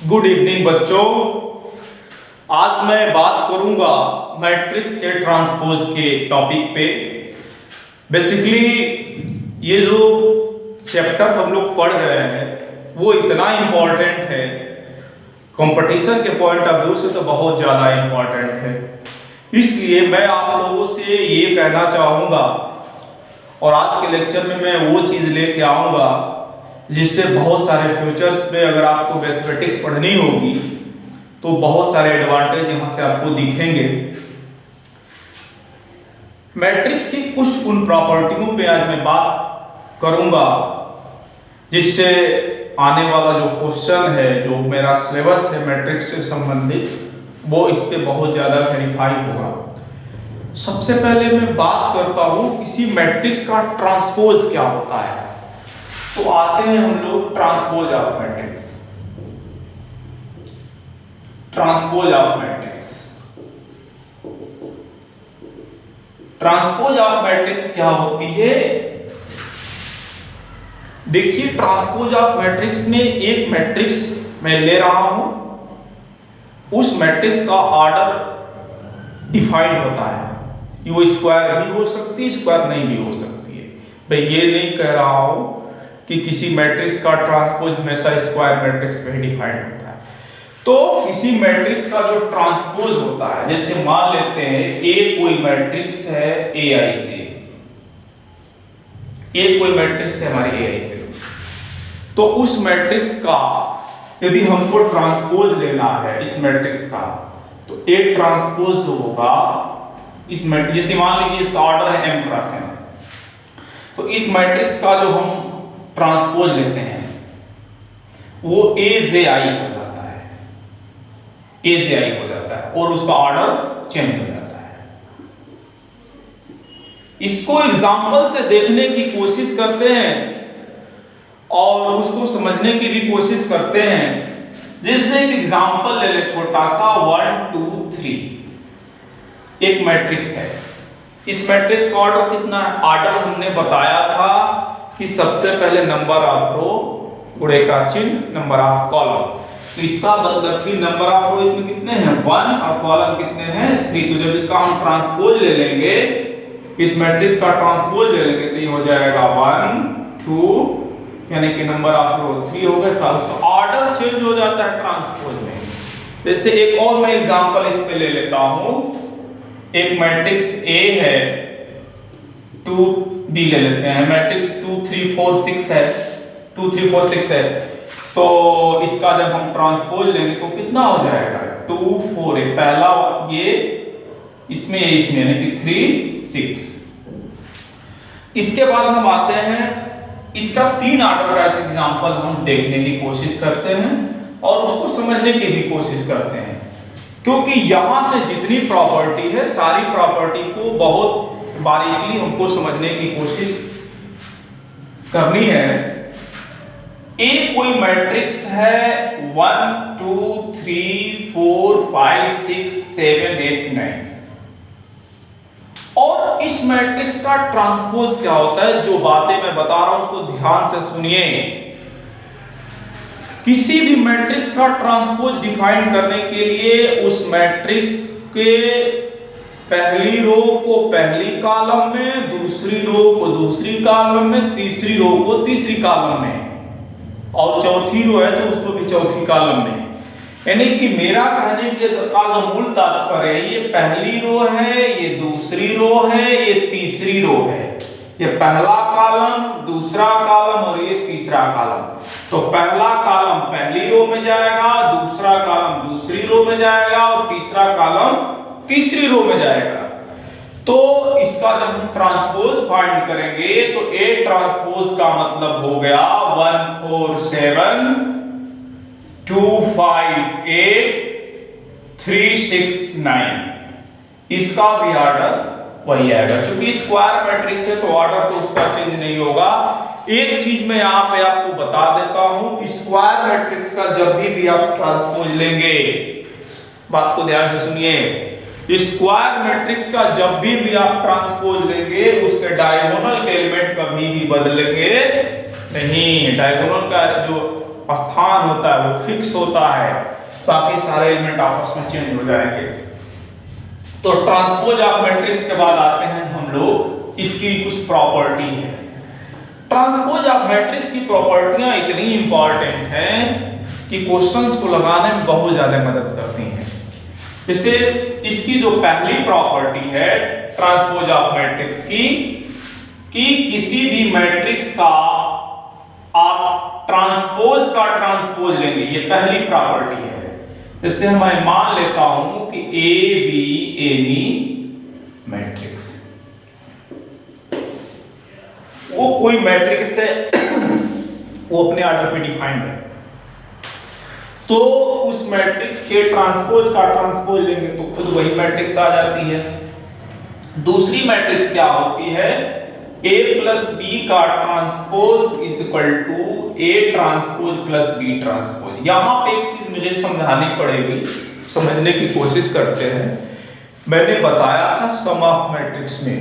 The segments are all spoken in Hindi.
गुड इवनिंग बच्चों। आज मैं बात करूंगा मैट्रिक्स के ट्रांसपोज के टॉपिक पे। बेसिकली ये जो चैप्टर हम लोग पढ़ रहे हैं वो इतना इम्पोर्टेंट है, कंपटीशन के पॉइंट ऑफ व्यू से तो बहुत ज़्यादा इम्पोर्टेंट है। इसलिए मैं आप लोगों से ये कहना चाहूँगा और आज के लेक्चर में मैं वो चीज़ लेके आऊँगा जिससे बहुत सारे फ्यूचर्स में अगर आपको मैथमेटिक्स पढ़नी होगी तो बहुत सारे एडवांटेज यहाँ से आपको दिखेंगे। मैट्रिक्स की कुछ उन प्रॉपर्टियों पे आज मैं बात करूँगा जिससे आने वाला जो क्वेश्चन है, जो मेरा सिलेबस है मैट्रिक्स से संबंधित, वो इस पे बहुत ज़्यादा वेरीफाई होगा। सबसे पहले मैं बात करता हूँ किसी मैट्रिक्स का ट्रांसपोज क्या होता है। तो आते हैं हम लोग transpose of matrix. Transpose of matrix, transpose of matrix क्या होती है? देखिए, ट्रांसपोज ऑफ मैट्रिक्स में एक मैट्रिक्स मैं ले रहा हूं, उस मैट्रिक्स का ऑर्डर डिफाइंड होता है। वो स्क्वायर भी हो सकती है, स्क्वायर नहीं भी हो सकती है। मैं ये नहीं कह रहा हूं कि किसी मैट्रिक्स का ट्रांसपोज हमेशा स्क्वायर मैट्रिक्स पे ही डिफाइंड होता है। तो किसी मैट्रिक्स का जो ट्रांसपोज होता है, जैसे मान लेते हैं ए कोई मैट्रिक्स है AI से, ए कोई मैट्रिक्स है हमारी AI से, तो उस मैट्रिक्स का यदि हमको ट्रांसपोज लेना है इस मैट्रिक्स का, तो एक ट्रांसपोज होगा इस मैट्रिक्स, जैसे मान लीजिए इसका ऑर्डर है m क्रॉस n, तो इस मैट्रिक्स का जो हम ट्रांसपोज लेते हैं वो AJI हो जाता है, AJI हो जाता है और उसका ऑर्डर चेंज हो जाता है। इसको एग्जांपल से देखने की कोशिश करते हैं और उसको समझने की भी कोशिश करते हैं। जैसे एक एग्जांपल ले ले छोटा सा, 1 2 3 एक मैट्रिक्स है। इस मैट्रिक्स का ऑर्डर कितना है? ऑर्डर हमने बताया था कि सबसे पहले नंबर ऑफ रो, गुणे का चिन्ह, नंबर ऑफ कॉलम। तो इसका मतलब कि नंबर ऑफ रो इसमें कितने हैं? 1 और कॉलम कितने हैं? 3। तो जब इसका हम ट्रांसपोज ले लेंगे, इस मैट्रिक्स का ट्रांसपोज ले लेंगे, तो ये हो जाएगा 1 2, यानी कि नंबर ऑफ रो 3 हो गया। तो ऑर्डर चेंज हो जाता है ट्रांसपोज में। जैसे एक और मैं एग्जांपल इस पे ले लेता हूं। एक मैट्रिक्स A है, 2B ले लेते हैं, मैट्रिक्स 2 3 4 6 है, 2 3 4 6 है। तो इसका जब हम ट्रांसपोज लेंगे तो कितना हो जाएगा? 2 4 है पहला, ये इसमें यानी कि 3 6। इसके बाद हम आते हैं, इसका 3 ऑर्डर का एग्जांपल हम देखने की कोशिश करते हैं और उसको समझने की भी कोशिश करते हैं, क्योंकि यहां से जितनी प्रॉपर्टी है सारी प्रॉपर्टी को बहुत बारीकली हमको समझने की कोशिश करनी है। एक कोई मैट्रिक्स है 1 2 3 4 5 6 7 8 9 और इस मैट्रिक्स का ट्रांसपोज क्या होता है? जो बातें मैं बता रहा हूं उसको ध्यान से सुनिए। किसी भी मैट्रिक्स का ट्रांसपोज डिफाइन करने के लिए उस मैट्रिक्स के पहली रो को पहली कॉलम में, दूसरी रो को दूसरी कॉलम में, तीसरी रो को तीसरी कॉलम में और चौथी रो है तो उसको भी चौथी कॉलम में। यानी कि मेरा कहने के का जो मूल तात्पर्य है, ये पहली रो है, ये दूसरी रो है, ये तीसरी रो है। ये पहला कॉलम, दूसरा कॉलम और ये तीसरा कॉलम। तो पहला कॉलम पहली रो में जाएगा, दूसरा कॉलम दूसरी रो में जाएगा और तीसरा कॉलम तीसरी रो में जाएगा। तो इसका जब हम ट्रांसपोज फाइंड करेंगे तो A ट्रांसपोज का मतलब हो गया 1 4 7 2 5 8 3 6 9। इसका भी ऑर्डर वही आएगा। क्योंकि स्क्वायर मैट्रिक्स है तो ऑर्डर तो उसका चेंज नहीं होगा। एक चीज मैं यहाँ पे आपको बता देता हूं, स्क्वायर मैट्रिक्स का जब भी आप ट्रांसपोज लेंगे, बात को ध्यान से सुनिए, स्क्वायर मैट्रिक्स का जब भी आप ट्रांसपोज लेंगे उसके डायगोनल एलिमेंट कभी भी बदलेंगे नहीं। डायगोनल का जो स्थान होता है वो फिक्स होता है, बाकी सारे एलिमेंट आपस में चेंज हो जाएंगे। तो ट्रांसपोज ऑफ मैट्रिक्स के बाद आते हैं हम लोग इसकी कुछ प्रॉपर्टी है। ट्रांसपोज ऑफ मैट्रिक्स की प्रॉपर्टियां इतनी इंपॉर्टेंट हैं कि क्वेश्चंस को लगाने में बहुत ज्यादा मदद करती हैं। जैसे इसकी जो पहली प्रॉपर्टी है ट्रांसपोज ऑफ मैट्रिक्स की, कि किसी भी मैट्रिक्स का आप ट्रांसपोज लेंगे, ये पहली प्रॉपर्टी है। जैसे मैं मान लेता हूं कि ए बी एनी मैट्रिक्स, वो कोई मैट्रिक्स है वो अपने ऑर्डर पे डिफाइंड है, तो उस मैट्रिक्स के ट्रांसपोज का ट्रांसपोज लेंगे तो खुद वही मैट्रिक्स आ जाती है। दूसरी मैट्रिक्स क्या होती है, a प्लस बी का transpose is equal to A transpose plus B transpose. यहां पे एक चीज मुझे समझानी पड़ेगी, समझने की कोशिश करते हैं। मैंने बताया था सम ऑफ मैट्रिक्स में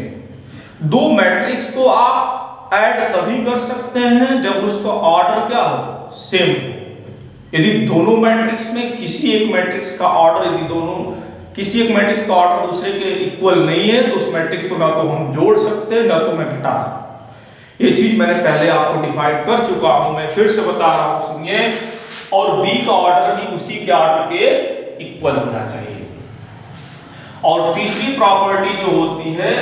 दो मैट्रिक्स को आप ऐड तभी कर सकते हैं जब उसका ऑर्डर क्या हो, सेम। यदि दोनों मैट्रिक्स में किसी एक मैट्रिक्स का ऑर्डर, यदि दोनों किसी एक मैट्रिक्स का ऑर्डर दूसरे के इक्वल नहीं है तो उस मैट्रिक्स को ना तो हम जोड़ सकते हैं ना तो मैं घटा सकता। ये चीज मैंने पहले आपको डिफाइन कर चुका हूं, मैं फिर से बता रहा हूं, सुनिए। और बी का ऑर्डर भी उसी के ऑर्डर के इक्वल होना चाहिए। और तीसरी प्रॉपर्टी जो होती है,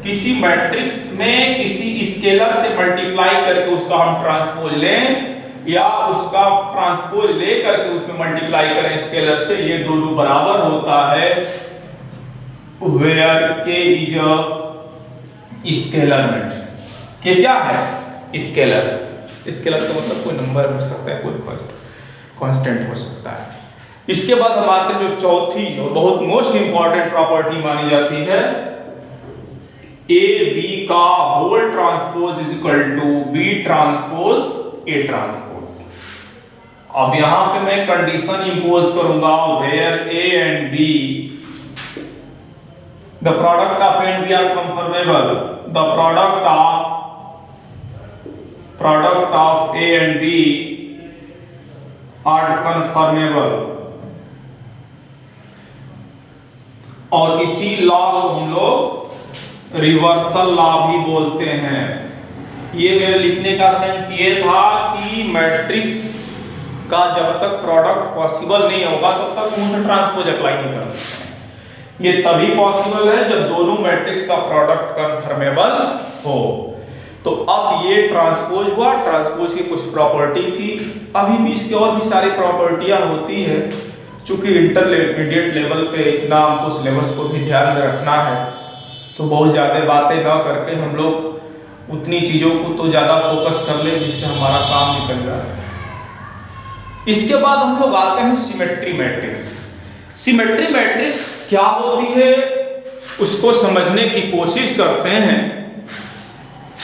किसी मैट्रिक्स में किसी स्केलर से मल्टीप्लाई करके उसका हम ट्रांसपोज लें या उसका ट्रांसपोज ले करके उसमें मल्टीप्लाई करें स्केलर से, ये दोनों बराबर होता है वेयर के इज अ स्केलर मैट्रिक्स। के क्या है, स्केलर। स्केलर का मतलब कोई नंबर हो सकता है, कोई कांस्टेंट हो सकता है। इसके बाद हम आते हैं जो चौथी और बहुत मोस्ट इंपॉर्टेंट प्रॉपर्टी मानी जाती है, ए बी का whole transpose is equal to B transpose A transpose. अब यहां पे मैं कंडीशन इंपोज करूंगा where A and B the product of A and B are conformable, the product of A and B are conformable. और इसी लॉ को हम लोग रिवर्सल लॉ भी बोलते हैं। ये मेरे लिखने का सेंस ये था कि मैट्रिक्स का जब तक प्रोडक्ट पॉसिबल नहीं होगा तब तक उसे ट्रांसपोज अप्लाई नहीं कर सकते। ये तभी पॉसिबल है जब दोनों मैट्रिक्स का प्रोडक्ट कंफर्मेबल हो। तो अब ये ट्रांसपोज हुआ, ट्रांसपोज की कुछ प्रॉपर्टी थी, अभी भी इसकी और भी सारी प्रॉपर्टियां होती है। चूंकि इंटरमीडिएट लेवल पे इतना हमको सिलेबस को भी ध्यान में रखना है, तो बहुत ज्यादा बातें ना करके हम लोग उतनी चीजों को तो ज्यादा फोकस कर ले जिससे हमारा काम निकल जाए। इसके बाद हम लोग आते हैं सिमेट्री मैट्रिक्स। सिमेट्री मैट्रिक्स क्या होती है उसको समझने की कोशिश करते हैं।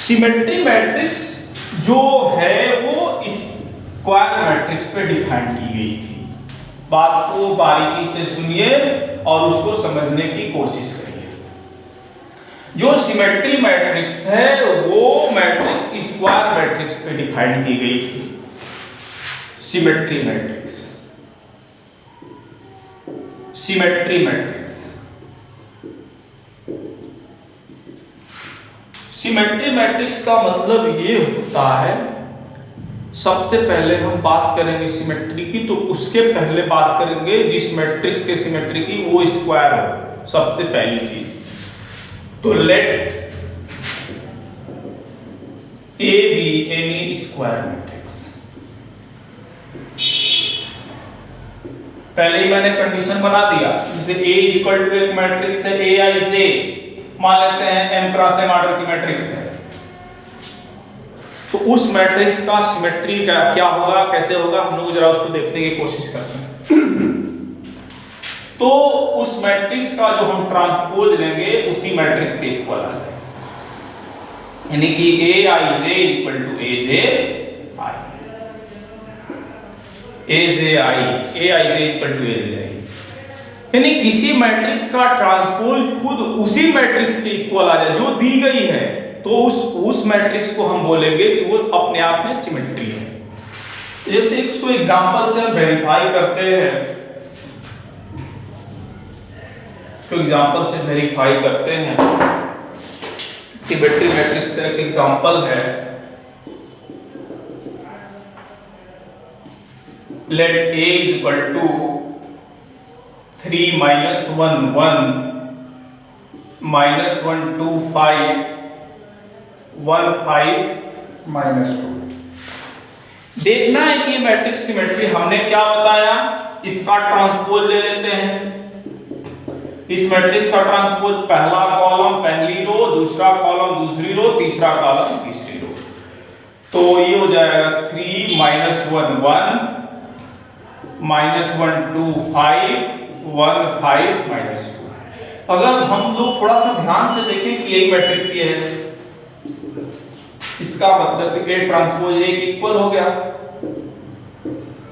सिमेट्री मैट्रिक्स जो है वो स्क्वायर मैट्रिक्स पे डिफाइन की गई थी। बात को बारीकी से सुनिए और उसको समझने की कोशिश करिए। जो सिमेट्री मैट्रिक्स है वो मैट्रिक्स स्क्वायर मैट्रिक्स पे डिफाइन की गई थी। Symmetry matrix, symmetry matrix, symmetry matrix का मतलब ये होता है, सबसे पहले हम बात करेंगे सिमेट्री की तो उसके पहले बात करेंगे जिस मैट्रिक्स के सिमेट्री की वो स्क्वायर हो, सबसे पहली चीज। तो let A be any square matrix. पहले ही मैंने कंडीशन बना दिया, जैसे A इज इक्वल टू एक मैट्रिक्स है Aij, मान लेते हैं m क्रॉस n ऑर्डर की मैट्रिक्स है, तो उस मैट्रिक्स का सिमेट्री क्या होगा, कैसे होगा, हम लोग जरा उसको देखने की कोशिश करते हैं। तो उस मैट्रिक्स का जो हम ट्रांसपोज लेंगे उसी मैट्रिक्स के इक्वल आ जाएगा, यानी कि Aij equal to Aij equal to Aij, यानी किसी मैट्रिक्स का ट्रांसपोज खुद उसी मैट्रिक्स के इक्वल आ जाए जो दी गई है, तो उस मैट्रिक्स को हम बोलेंगे कि वो अपने आप में सिमेट्री है। जैसे इसको एग्जांपल से हम वेरीफाई करते हैं, इसको एग्जांपल से वेरीफाई करते हैं। सिमेट्री मैट्रिक्स का एक एग्जांपल है, late A is equal to 3 minus 1 1 minus 1 2 5 1 5 minus 2। देखना है कि मैट्रिक्स सिमेट्री हमने क्या बताया, इसका ट्रांसपोज ले लेते हैं। इस मैट्रिक्स का ट्रांसपोज पहला कॉलम पहली रो, दूसरा कॉलम दूसरी रो, तीसरा कॉलम तीसरी रो। तो ये हो जाएगा 3 minus 1 1 minus 1 2 5 1 5 minus 2। अगर हम लोग थोड़ा सा ध्यान से देखें कि यही मैट्रिक्स ये है, इसका मतलब A ट्रांसपोज A के इक्वल हो गया।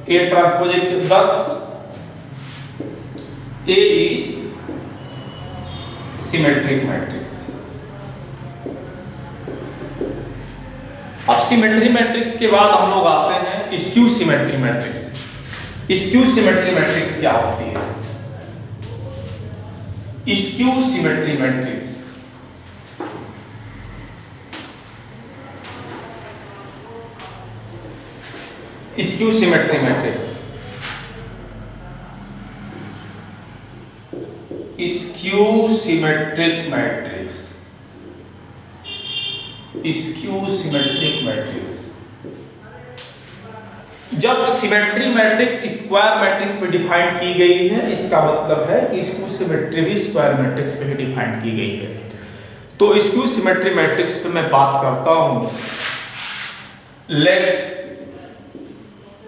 A transpose A 10, A is symmetric matrix. अब सिमेट्री मैट्रिक्स के बाद हम लोग आते हैं skew symmetry matrix. Skew symmetry matrix क्या होती है? Skew symmetry matrix skew symmetry matrix skew symmetric matrix skew symmetric matrix जब सिमेट्री मैट्रिक्स स्क्वायर मैट्रिक्स पे डिफाइन की गई है, इसका मतलब है कि स्क्यू सिमेट्री भी स्क्वायर मैट्रिक्स पे ही डिफाइन की गई है। तो स्क्यू सिमेट्री मैट्रिक्स पे मैं बात करता हूं, let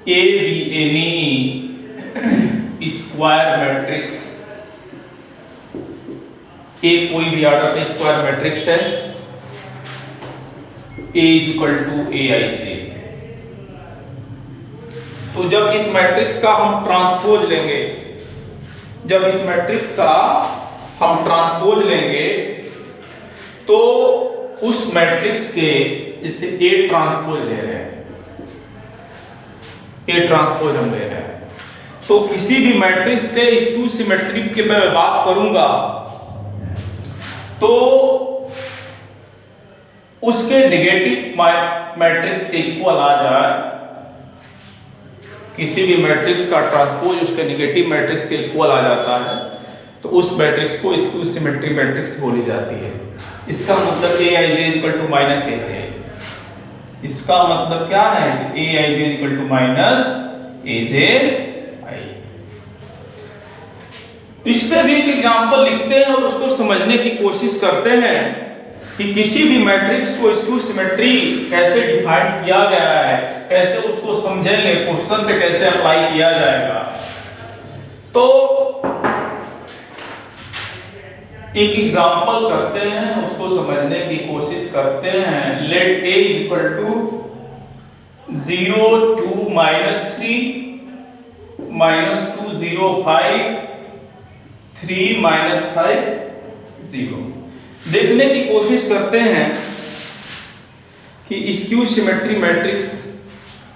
A be any square matrix. A कोई भी ऑर्डर का स्क्वायर मैट्रिक्स है, A is equal to Aij। तो जब इस मैट्रिक्स का हम ट्रांसपोज लेंगे, जब इस मैट्रिक्स का हम ट्रांसपोज लेंगे तो उस मैट्रिक्स के, जैसे A ट्रांसपोज ले रहे हैं, A ट्रांसपोज हम ले रहे हैं, तो किसी भी मैट्रिक्स के स्क्यू सिमेट्री के मैं बात करूंगा तो उसके नेगेटिव मैट्रिक्स के इक्वल आ जाए, किसी भी मैट्रिक्स का ट्रांसपोज उसके नेगेटिव मैट्रिक्स से इक्वल आ जाता है, तो उस मैट्रिक्स को स्क्यू सिमेट्री मैट्रिक्स बोली जाती है। इसका मतलब Aij equal to minus Aj। इसका मतलब क्या है कि Aij equal to minus Aj। इस पे भी एक एग्जांपल लिखते हैं और उसको समझने की कोशिश करते हैं कि किसी भी मैट्रिक्स को स्क्यू सिमेट्री कैसे डिफाइन किया गया है, कैसे उसको समझेंगे, क्वेश्चन पे कैसे अप्लाई किया जाएगा। तो एक एग्जांपल करते हैं, उसको समझने की कोशिश करते हैं। Let A is equal to 0 2 -3 -2 0 5 3 -5 0। देखने की कोशिश करते हैं कि स्क्यू सिमेट्री मैट्रिक्स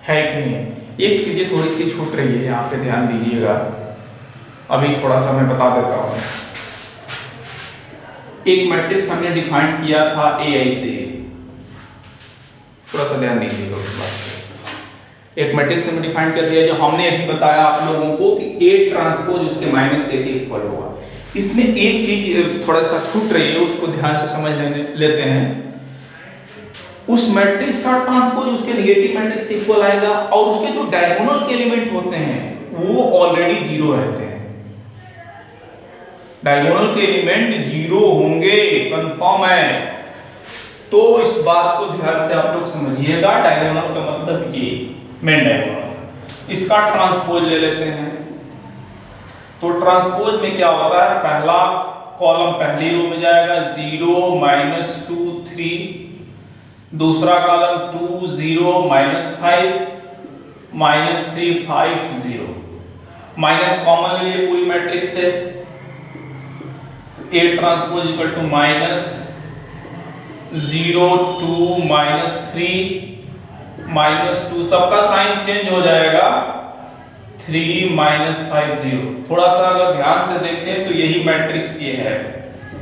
है कि नहीं है। एक चीजें थोड़ी सी छूट रही है, यहाँ पे ध्यान दीजिएगा, अभी थोड़ा सा मैं बता देता हूँ। एक मैट्रिक्स हमने डिफाइन किया था Aij, थोड़ा सा ध्यान दीजिएगा उस बात पे। एक मैट्रिक्स हमने डिफाइन कर दिया, जो हमने अभी बताया आप लोगों को कि A ट्रांसपोज उसके माइनस A के इक्वल होगा। इसमें एक चीज थोड़ा सा छूट रही है, उसको ध्यान से समझ लेते हैं। उस मैट्रिक्स का ट्रांसपोज उसके नेगेटिव मैट्रिक्स से इक्वल आएगा और उसके जो डायगोनल के एलिमेंट होते हैं वो ऑलरेडी जीरो रहते हैं। डायगोनल के एलिमेंट जीरो होंगे, कंफर्म है। तो इस बात को ध्यान से आप लोग समझिएगा। डायगोनल का मतलब ये मेन डायगोनल। इसका ट्रांसपोज ले लेते हैं। तो ट्रांसपोज में क्या होता है, पहला कॉलम पहली रो में जाएगा 0 -2 3, दूसरा कॉलम 2 0 -5 -3 5 0। माइनस कॉमन लिए पूरी मैट्रिक्स से A ट्रांसपोज इक्वल टू -0 2 -3 -2, सबका साइन चेंज हो जाएगा, 3 -5 0। थोड़ा सा अगर ध्यान से देखें तो यही मैट्रिक्स ये है,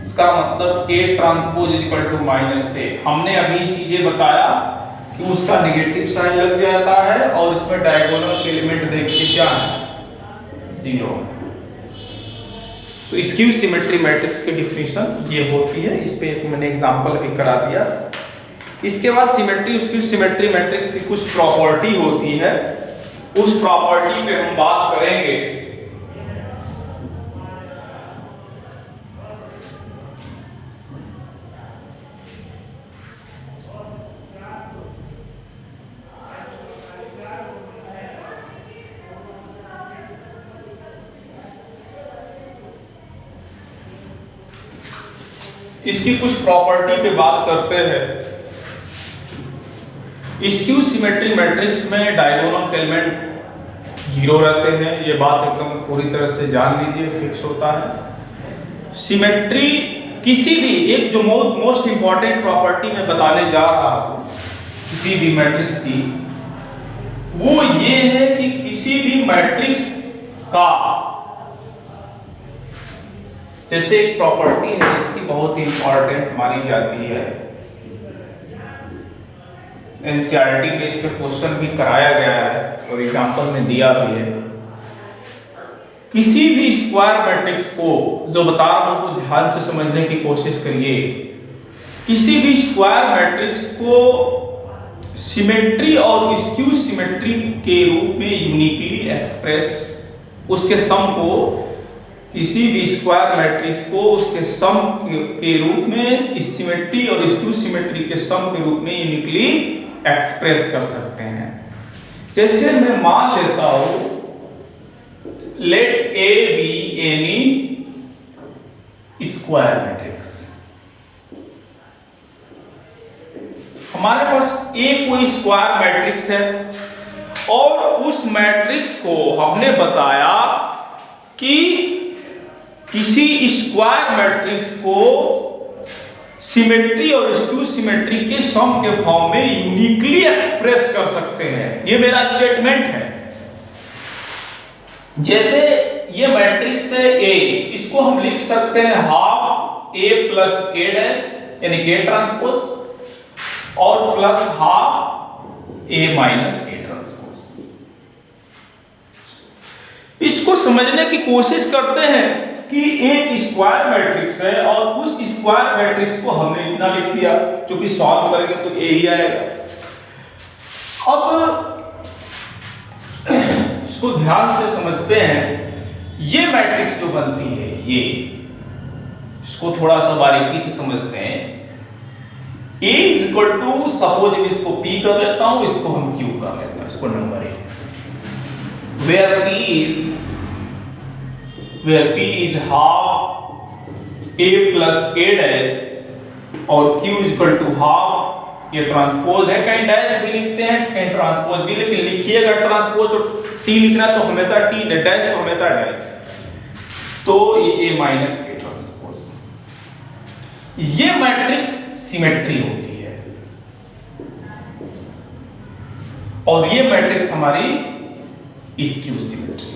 इसका मतलब A transpose equal to -A। हमने अभी चीजें बताया कि उसका नेगेटिव साइन लग जाता है और इसमें डायगोनल एलिमेंट देखिए क्या है, 0। तो स्क्यू सिमेट्री मैट्रिक्स की डिफिनीशन ये होती है, इस पे एक मैंने एग्जांपल भी करा दिया। इसके बाद सिमेट्री स्क्यू सिमेट्री मैट्रिक्स की कुछ प्रॉपर्टी होती है, उस प्रॉपर्टी पे हम बात करेंगे। इसकी कुछ प्रॉपर्टी पे बात करते हैं। स्क्यू सिमेट्री मैट्रिक्स में डायगोनल एलिमेंट 0 रहते हैं, ये बात एकदम पूरी तरह से जान लीजिए, फिक्स होता है। सिमेट्री किसी भी एक जो मोस्ट इंपॉर्टेंट प्रॉपर्टी मैं बताने जा रहा हूं किसी भी मैट्रिक्स की, वो ये है कि किसी भी मैट्रिक्स का, जैसे एक प्रॉपर्टी है इसकी बहुत इंपॉर्टेंट मानी जाती है, एनसीईआरटी में इस पे क्वेश्चन भी कराया गया है और एग्जांपल में दिया भी है। किसी भी स्क्वायर मैट्रिक्स को, जो बता रहा हूं उसको ध्यान से समझने की कोशिश करिए। किसी भी स्क्वायर मैट्रिक्स को सिमेट्री और स्क्यू सिमेट्री के रूप में यूनिकली एक्सप्रेस, उसके सम को, किसी भी स्क्वायर मैट्रिक्स को उसके सम के रूप में सिमेट्री और स्क्यू सिमेट्री के सम के रूप में यूनिकली एक्सप्रेस कर सकते हैं। जैसे मैं मान लेता हूं, let A be any square matrix. हमारे पास ए कोई स्क्वायर मैट्रिक्स है और उस मैट्रिक्स को हमने बताया कि किसी स्क्वायर मैट्रिक्स को सिमेट्री और स्क्यू सिमेट्री के सम के फॉर्म में यूनिकली एक्सप्रेस कर सकते हैं। ये मेरा स्टेटमेंट है। जैसे ये मैट्रिक्स है ए, इसको हम लिख सकते हैं हाफ ए प्लस ए डैश यानी के ट्रांसपोज और plus half A minus A transpose. इसको समझने की कोशिश करते हैं कि एक स्क्वायर मैट्रिक्स है और उस स्क्वायर मैट्रिक्स को हमने इतना लिख दिया, क्योंकि सॉल्व करेंगे तो ए ही आएगा। अब इसको ध्यान से समझते हैं। ये मैट्रिक्स जो बनती है, ये इसको थोड़ा सा बारीकी से समझते हैं। A इक्वल टू, सपोज मैं इसको P कर लेता हूं, इसको हम Q कर लेते हैं, इसको number A, where P is half A plus A dash और Q इक्वल टू हाफ, ये ट्रांसपोज है। कहीं डैश भी लिखते हैं, कहीं ट्रांसपोज भी, लेकिन लिखिएगा ट्रांसपोज तो T लिखना तो हमेशा T, डैश तो हमेशा डैश, तो ये A माइनस A ट्रांसपोज। ये मैट्रिक्स सिमेट्री होती है और ये मैट्रिक्स हमारी स्क्यू सिमेट्री।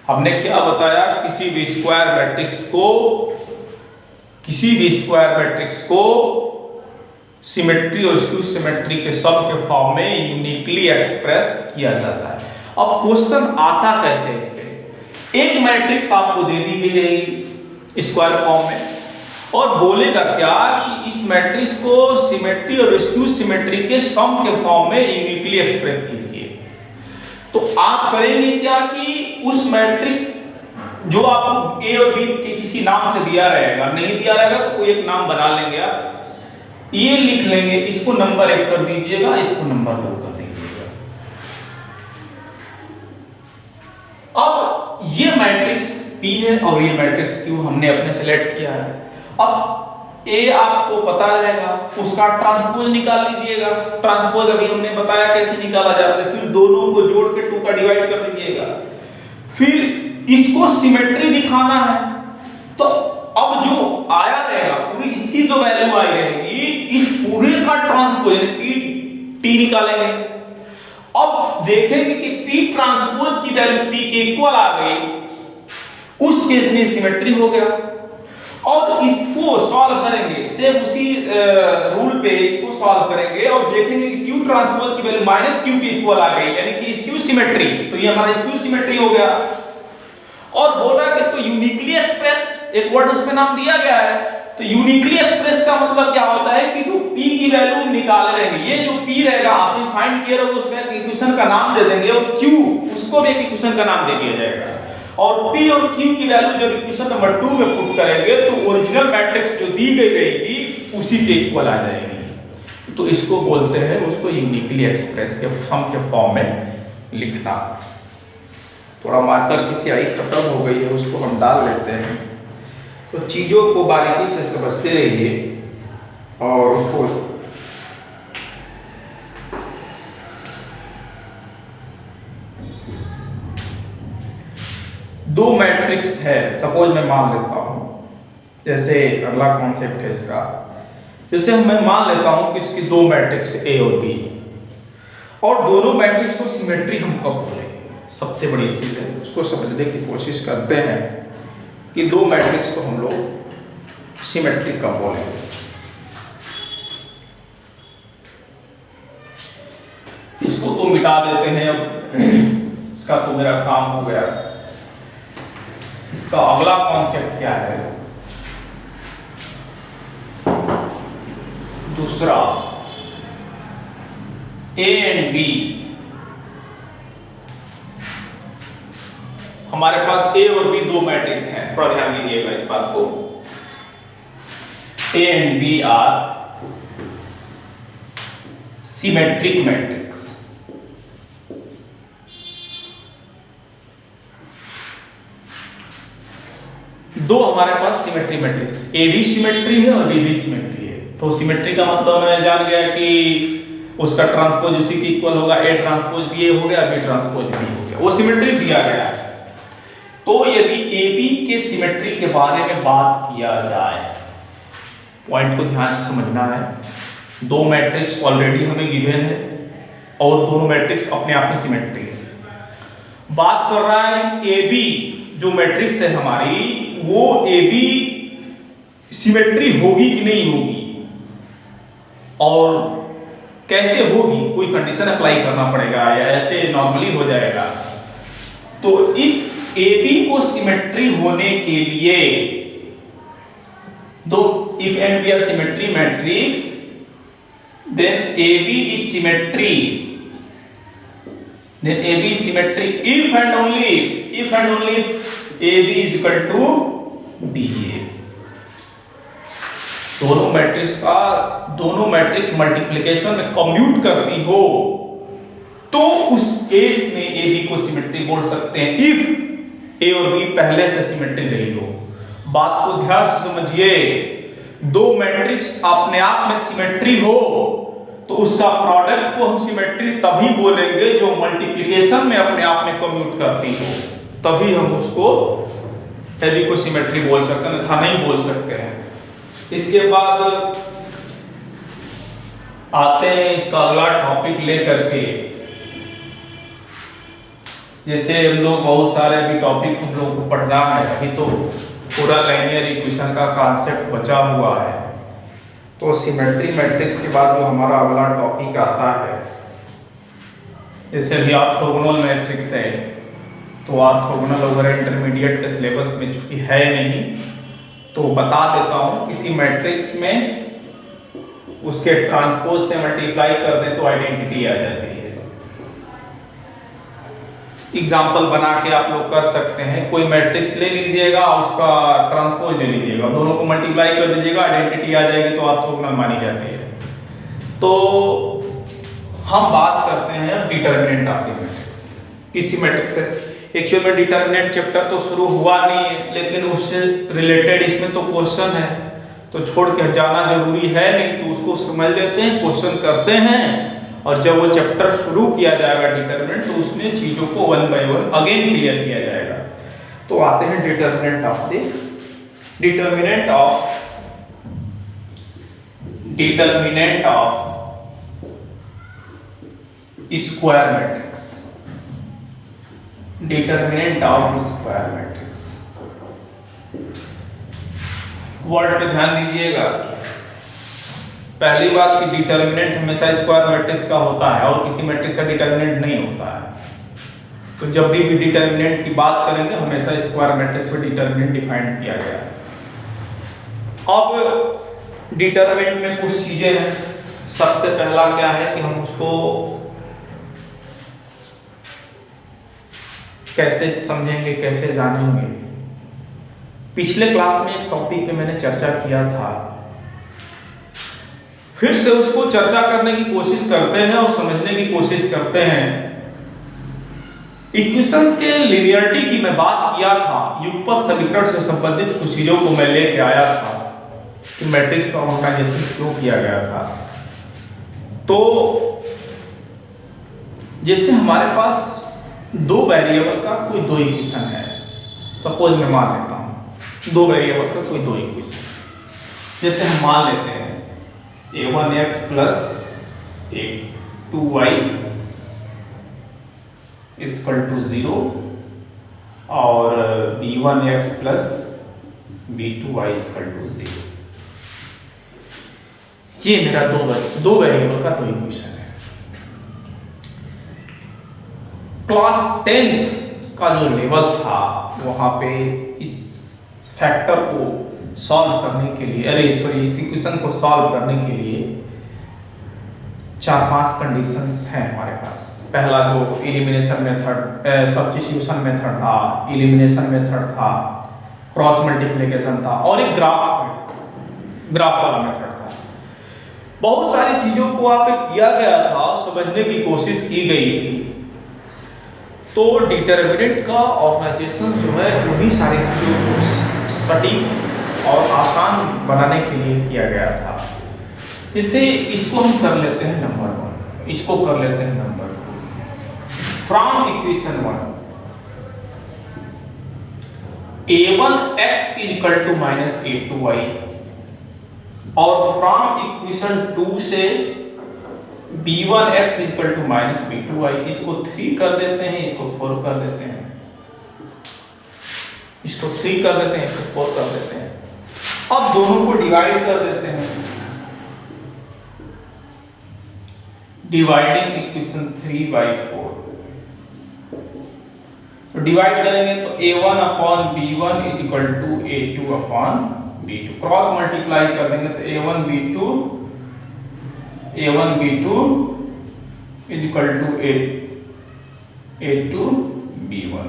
हमने क्या बताया, किसी भी स्क्वायर मैट्रिक्स को सिमेट्री और स्क्यू सिमेट्री के सम के फॉर्म में यूनिकली एक्सप्रेस किया जाता है। अब क्वेश्चन आता कैसे इस पे, एक मैट्रिक्स आपको दे दी गई रहेगी स्क्वायर फॉर्म में और बोलेगा क्या कि इस मैट्रिक्स को सिमेट्री और स्क्यू सिमेट्री के सम के फॉर्म में यूनिकली एक्सप्रेस कीजिए। तो आप करेंगे क्या कि उस मैट्रिक्स जो आपको ए और बी के किसी नाम से दिया रहेगा, नहीं दिया रहेगा तो कोई एक नाम बना लेंगे आप, ये लिख लेंगे, इसको नंबर 1 कर दीजिएगा, इसको नंबर 2 कर दीजिएगा। अब ये मैट्रिक्स P है और ये मैट्रिक्स Q हमने अपने सेलेक्ट किया है। अब A आपको पता रहेगा, उसका ट्रांसपोज निकाल लीजिएगा। ट्रांसपोज अभी हमने बताया कैसे निकाला जाता है, फिर दोनों को जोड़ के 2 का डिवाइड कर दीजिएगा। फिर इसको सिमेट्री दिखाना है, तो अब जो आया रहेगा पूरी, इसकी जो वैल्यू आई रहेगी, इस पूरे ट्रांसपोज यानी पी टी निकालेंगे। अब देखेंगे कि पी ट्रांसपोज की वैल्यू पी के इक्वल आ गई, उस केस में सिमेट्री हो गया। और इसको सॉल्व करेंगे सेम उसी रूल पे इसको सॉल्व करेंगे और देखेंगे कि क्यू ट्रांसपोज की वैल्यू माइनस क्यू के इक्वल आ गई, यानी कि स्क्यू सिमेट्री। तो ये हमारा स्क्यू सिमेट्री हो गया। और बोला कि इसको यूनिकली एक्सप्रेस, एक वर्ड उसमें नाम दिया गया है। तो यूनिकली एक्सप्रेस का मतलब क्या होता है कि जो p की वैल्यू निकाल रहेंगे, ये जो p रहेगा आपने फाइंड किया रहेगा, उसमें एक इक्वेशन का नाम दे देंगे और q उसको भी एक इक्वेशन का नाम दे दिया जाएगा। और p और q की वैल्यू जब इक्वेशन नंबर 2 में पुट करेंगे तो ओरिजिनल मैट्रिक्स जो दी गई रहेगी उसी के इक्वल आ जाएगी। तो इसको बोलते हैं उसको यूनिकली एक्सप्रेस के सम के फॉर्म में लिखना। थोड़ा मार्कर की स्याही खत्म हो गई है, उसको हम डाल लेते हैं। तो चीजों को बारीकी से समझते रहिए और उसको दो मैट्रिक्स है, सपोज मैं मान लेता हूं, जैसे अगला कॉन्सेप्ट है इसका, जैसे मैं मान लेता हूं कि इसकी दो मैट्रिक्स ए और बी, और दोनों मैट्रिक्स को सिमेट्री हम कब बोलेंगे। सबसे बड़ी चीज है, उसको समझने की कोशिश करते हैं कि दो मैट्रिक्स को हम लोग सिमेट्री कब बोलेंगे। इसको तो मिटा देते हैं, अब इसका तो मेरा काम हो गया। इसका अगला कॉन्सेप्ट क्या है, दूसरा ए एंड बी। हमारे पास ए और बी दो मैट्रिक्स हैं, थोड़ा ध्यान दीजिएगा इस बात को। A and B are symmetric matrix. दो हमारे पास सिमेट्री मैट्रिक्स, ए भी सिमेट्री है और बी भी सिमेट्री है। तो सिमेट्री का मतलब मैं जान गया कि उसका ट्रांसपोज उसी के इक्वल होगा, ए ट्रांसपोज बी ए हो गया, बी ट्रांसपोज बी हो गया, वो सिमेट्री दिया गया है। तो यदि ए बी के सिमेट्री के बारे में बात किया जाए, पॉइंट को ध्यान से समझना है। दो मैट्रिक्स ऑलरेडी हमें गिवन है और दोनों मैट्रिक्स अपने आप में सिमेट्री है। बात कर रहा है ए बी जो मैट्रिक्स है हमारी, वो ए बी सिमेट्री होगी कि नहीं होगी और कैसे होगी, कोई कंडीशन अप्लाई करना पड़ेगा या ऐसे नॉर्मली हो जाएगा। तो इस ए बी को सिमेट्री होने के लिए दो if and B are symmetry matrix then A B is symmetry, then AB is symmetry if and only if AB is equal to DA। दोनों मैट्रिक्स मल्टीप्लिकेशन में कम्यूट करती हो तो उस केस में AB को सिमेट्री बोल सकते हैं, इफ A और B पहले से सिमेट्री रही हो। बात को ध्यान से समझिए, दो मैट्रिक्स अपने आप में सिमेट्री हो तो उसका प्रोडक्ट को हम सिमेट्री तभी बोलेंगे जो मल्टीप्लिकेशन में अपने आप में कम्यूट करती हो, तभी हम उसको AB को सिमेट्री बोल सकते हैं, अन्यथा नहीं बोल सकते हैं। इसके बाद आते हैं इसका अगला टॉपिक लेकर के, जैसे हम लोग बहुत सारे भी टॉपिक हम लोग को पढ़ना है, अभी तो पूरा लाइनियर इक्वेशन का कॉन्सेप्ट बचा हुआ है। तो सिमेट्री मैट्रिक्स के बाद जो हमारा अगला टॉपिक आता है, जैसे अभी ऑर्थोगोनल मैट्रिक्स है, तो ऑर्थोगोनल वगैरह इंटरमीडिएट के सिलेबस में चूंकि है नहीं, तो बता देता हूँ किसी मैट्रिक्स में उसके ट्रांसपोज से मल्टीप्लाई कर दें तो आइडेंटिटी आ जाती है। एग्जाम्पल बना के आप लोग कर सकते हैं, कोई मैट्रिक्स ले लीजिएगा, उसका ट्रांसपोज ले लीजिएगा, दोनों को मल्टीप्लाई कर दीजिएगा, आइडेंटिटी आ जाएगी, तो ऑर्थोगोनल मानी जाती है। तो हम बात करते हैं डिटर्मिनेंट ऑफ द मैट्रिक्स। किसी मैट्रिक्स से एक्चुअल में डिटर्मिनेंट चैप्टर तो शुरू हुआ नहीं है, लेकिन उससे रिलेटेड इसमें तो क्वेश्चन है, तो छोड़ के जाना जरूरी है नहीं, तो उसको समझ लेते हैं, क्वेश्चन करते हैं, और जब वो चैप्टर शुरू किया जाएगा डिटर्मिनेंट, तो उसमें चीजों को one by one again clear किया जाएगा। तो आते हैं determinant of square matrix, determinant of square matrix. Word पे ध्यान दीजिएगा। पहली बात कि डिटरमिनेंट हमेशा स्क्वायर मैट्रिक्स का होता है और किसी मैट्रिक्स का डिटरमिनेंट नहीं होता है। तो जब भी डिटरमिनेंट की बात करेंगे हमेशा स्क्वायर मैट्रिक्स में डिटरमिनेंट डिफाइन किया गया है। अब डिटरमिनेंट में कुछ चीजें हैं। सबसे पहला क्या है कि हम उसको कैसे समझेंगे, कैसे जानेंगे। पिछले क्लास में एक टॉपिक पे मैंने चर्चा किया था, फिर से उसको चर्चा करने की कोशिश करते हैं और समझने की कोशिश करते हैं। इक्वेशंस के लिनियरिटी की मैं बात किया था, युगपत समीकरण से संबंधित कुछ चीजों को मैं लेके आया था कि मैट्रिक्स का ऑर्गेनाइजेशन क्यों किया गया था। तो जैसे हमारे पास दो वेरिएबल का कोई दो इक्वेशन है, सपोज मैं मान लेता हूं दो वेरिएबल का कोई दो इक्वेशन। जैसे हम मान लेते हैं a1x plus a2y equal to 0 और b1x plus b2y equal to 0। ये मेरा दो वेरिएबल का दो इक्वेशन है। क्लास 10th का जो लेवल था वहां पे इस फैक्टर को सॉल्व करने के लिए इस इक्वेशन को सॉल्व करने के लिए 4-5 कंडीशंस हैं हमारे पास। पहला जो एलिमिनेशन मेथड, सब्स्टिट्यूशन मेथड था, एलिमिनेशन मेथड था, क्रॉस मल्टीप्लिकेशन था और एक ग्राफ वाला मेथड था। बहुत सारी चीजों को वहां पे किया गया था, समझने की कोशिश की गई थी। तो डिटरमिनेंट का ऑर्गेनाइजेशन जो है उन्हीं सारी चीजों को सटीक और आसान बनाने के लिए किया गया था। इससे इसको हम कर लेते हैं नंबर 1, इसको कर लेते हैं number 2। From equation 1 a1x equal to minus a2y और फ्रॉम इक्वेशन 2 से b1x equal to minus b2y, इसको 3 कर देते हैं, इसको 4 कर देते हैं, इसको 3 कर देते हैं, इसको 4 कर देते हैं। अब दोनों को डिवाइड कर देते हैं। Dividing equation 3/4। तो डिवाइड करेंगे तो a1 upon b1 is equal to a2 upon b2। Cross multiply कर देंगे तो a1 b2 is equal to a2 b1,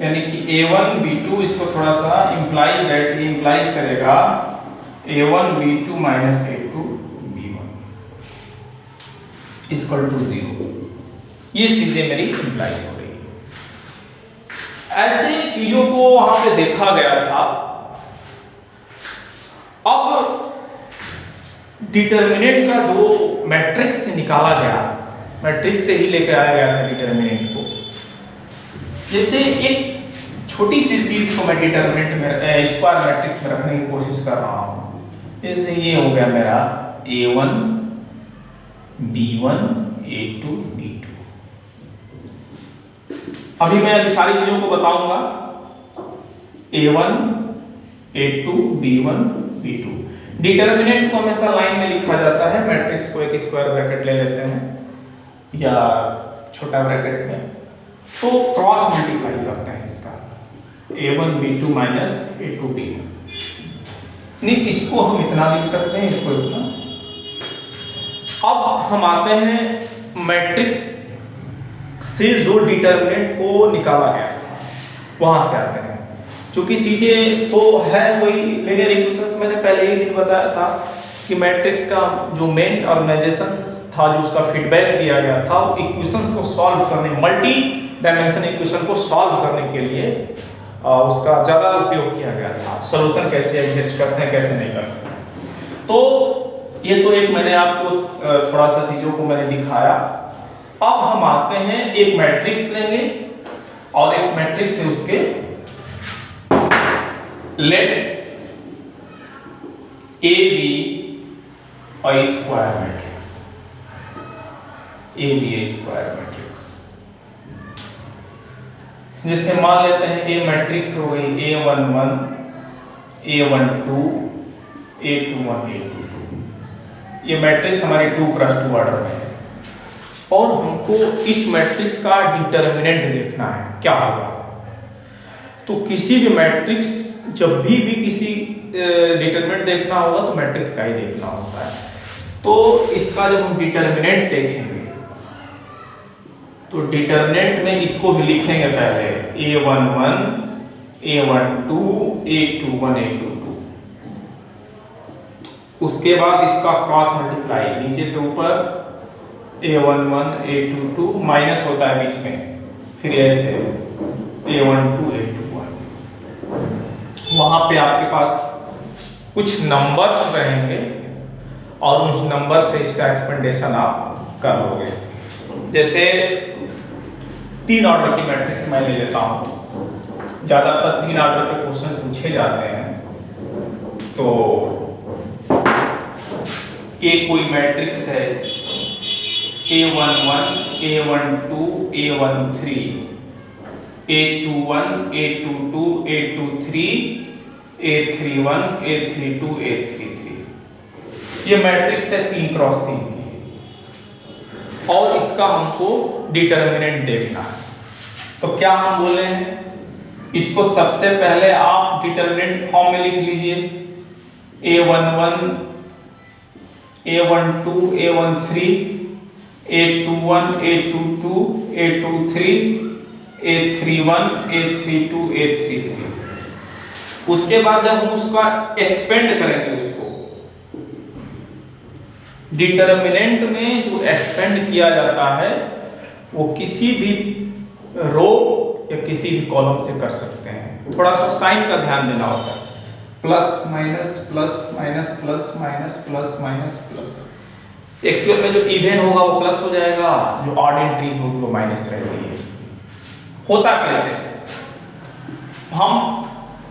यानी कि a1 b2 इसको थोड़ा सा इंप्लाइज करेगा a1 b2 minus a2 b1 equal to 0। ये चीजें मेरी इंप्लाइज हो रही है। ऐसे चीजों को वहां पे देखा गया था। अब डिटरमिनेंट का जो मैट्रिक्स से निकाला गया, मैट्रिक्स से ही लेकर आया गया था डिटरमिनेंट को। जैसे एक छोटी सी चीज को मैं डिटरमिनेंट में स्क्वायर मैट्रिक्स में रखने की कोशिश कर रहा हूं। जैसे ये हो गया मेरा a1 b1 a2 b2। अभी मैं सारी चीजों को बताऊंगा। a1 a2 b1 b2। Determinant को हमेशा लाइन में लिखा जाता है, मैट्रिक्स को एक स्क्वायर ब्रैकेट ले लेते हैं या छोटा ब्रैकेट में, तो क्रॉस मल्टीप्लाई करते हैं इसका a1 b2 minus a2 b1। नहीं, इसको हम इतना लिख सकते हैं, इसको इतना। अब हम आते हैं मैट्रिक्स से जो डिटरमिनेंट को निकाला गया था वहां से आते हैं। चूंकि चीजें तो है वही लीनियर इक्वेशंस, मैंने पहले ही दिन बताया था कि मैट्रिक्स का जो मेन ऑर्गेनाइजेशन था, जो उसका फीडबैक दिया गया था, वो इक्वेशंस को सॉल्व करने, मल्टी डायमेंशन इक्वेशन को सॉल्व करने के लिए उसका ज़्यादा उपयोग किया गया था। सॉल्यूशन कैसे एग्जिस्ट करते हैं, कैसे नहीं कर सकते। तो ये तो एक मैंने आपको थोड़ा सा चीज़ों को मैंने दिखाया। अब हम आते हैं एक मैट्रिक्स लेंगे और इस मैट्रिक्स से उसके let A be a square matrix. A be a square matrix. जैसे मान लेते हैं ए मैट्रिक्स हो गई A11 A12 A21 A22, ये मैट्रिक्स हमारे 2x2 ऑर्डर में है और हमको इस मैट्रिक्स का डिटर्मिनेंट देखना है क्या होगा। तो किसी भी मैट्रिक्स जब भी किसी डिटर्मिनेंट देखना होगा तो मैट्रिक्स का ही देखना होता है। तो इसका जब हम डिटर्मिनेंट देखेंगे तो डिटर्मिनेंट में इसको भी लिखेंगे पहले A11 A12 A21 A22, उसके बाद इसका क्रॉस मल्टीप्लाई नीचे से ऊपर A11 A22 माइनस होता है बीच में, फिर ऐसे A12 A21, वहां पे आपके पास कुछ नंबर्स रहेंगे और उन नंबर से इसका एक्सपेंडेशन आप कर लोगे। जैसे 3 ऑर्डर की मैट्रिक्स मैं ले लेता हूं, ज्यादातर 3 ऑर्डर के क्वेश्चन पूछे जाते हैं। तो ये कोई मैट्रिक्स है A11 A12 A13 A21 A22 A23 A31 A32 A33, ये मैट्रिक्स है 3x3 की और इसका हमको डिटर्मिनेंट देखना है। तो क्या हम बोले हैं, इसको सबसे पहले आप डिटर्मिनेंट फॉर्म में लिख लीजिए A11 A12 A13 A21 A22 A23 A31 A32 A33। उसके बाद जब हम उसका एक्सपेंड करेंगे, उसको डिटर्मिनेंट में जो एक्सपेंड किया जाता है वो किसी भी रो या किसी भी कॉलम से कर सकते हैं। थोड़ा सा साइन का ध्यान देना होता है, plus minus plus minus plus minus plus minus plus. Actual में जो इवन होगा वो प्लस हो जाएगा, जो ऑड एंट्रीज होगी वो माइनस रहेगी। होता कैसे, हम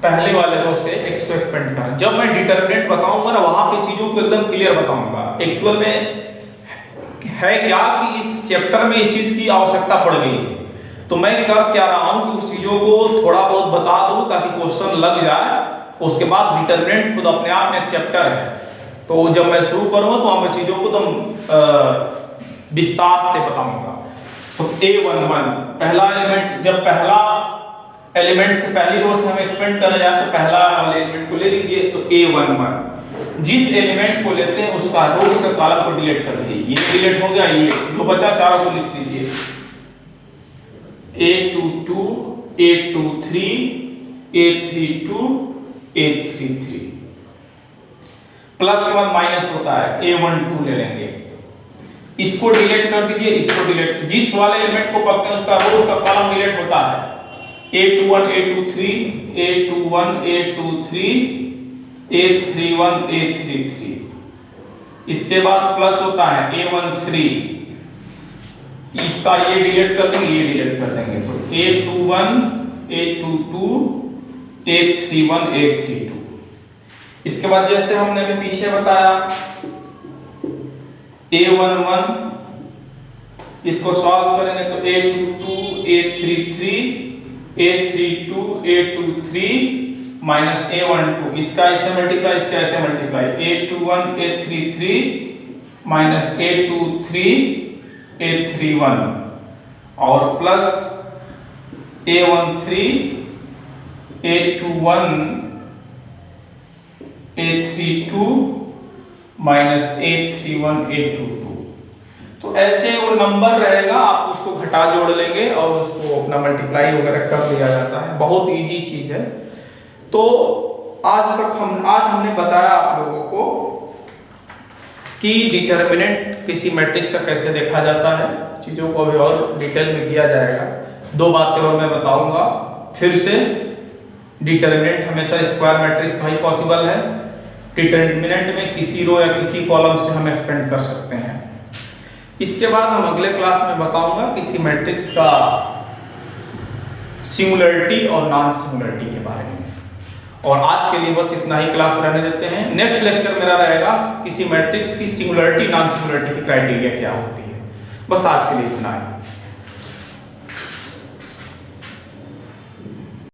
पहले वाले रो से x को एक्सपेंड करें। जब मैं डिटर्मिनेंट बताऊंगा ना वहां पे चीजों को एकदम क्लियर बताऊंगा। एक्चुअल में है क्या कि इस चैप्टर में इस चीज की आवश्यकता पड़ गई है, तो मैं कर क्या रहा हूं कि उस चीजों को थोड़ा बहुत बता दूं ताकि क्वेश्चन लग जाए। उसके बाद डिटर्मिनेंट खुद अपने आप में एक चैप्टर है, तो जब मैं शुरू करूंगा तो मैं चीजों को एकदम विस्तार से बताऊंगा। तो A11 पहला एलिमेंट, जब पहला एलिमेंट से पहली रो से हम एक्सपेंड करने जाए तो पहला वाले एलिमेंट को ले लीजिए। तो A11 जिस एलिमेंट को लेते हैं उसका रो उसका कॉलम को डिलीट कर दीजिए। ये डिलीट हो गया, ये जो बचा चारों को लिख लीजिए A22 A23 A32 A33। Plus के बाद माइनस होता है A12 ले लेंगे, इसको डिलीट कर दीजिए, इसको डिलीट, जिस वाले एलिमेंट को पकड़ते हैं उसका रो उसका कॉलम डिलीट होता है। A21 A23 A21 A23 A31 A33। इसके बाद प्लस होता है A13, इसका ये डिलीट कर देंगे, ये डिलीट कर देंगे। तो A21 A22 A31 A32। इसके बाद जैसे हमने अभी पीछे बताया A11 इसको सॉल्व करेंगे तो A22 A33 A32 A23 minus A12, इसका ऐसे मल्टीप्लाई इसका ऐसे multiply A21 A33 minus A23 A31 और plus A13 A21 A32 minus A31 A22। तो ऐसे वो नंबर रहेगा, आप उसको घटा जोड़ लेंगे और उसको अपना मल्टीप्लाई वगैरह कर लिया जाता है। बहुत इजी चीज है। तो आज हमने बताया आप लोगों को कि डिटर्मिनेंट किसी मैट्रिक्स का कैसे देखा जाता है। चीजों को अभी और डिटेल में किया जाएगा। 2 बातें और मैं बताऊंगा फिर से। डिटर्मिनेंट हमेशा स्क्वायर मैट्रिक्स का ही पॉसिबल है। डिटर्मिनेंट में किसी रो या किसी कॉलम से हम एक्सपेंड कर सकते हैं। इसके बाद हम अगले क्लास में बताऊंगा किसी मैट्रिक्स का सिंगुलरिटी और नॉन सिंगुलरिटी के बारे में। और आज के लिए बस इतना ही क्लास रहने देते हैं। नेक्स्ट लेक्चर मेरा रहेगा किसी मैट्रिक्स की सिंगुलरिटी नॉन सिंगुलरिटी की क्राइटेरिया क्या होती है। बस आज के लिए इतना है।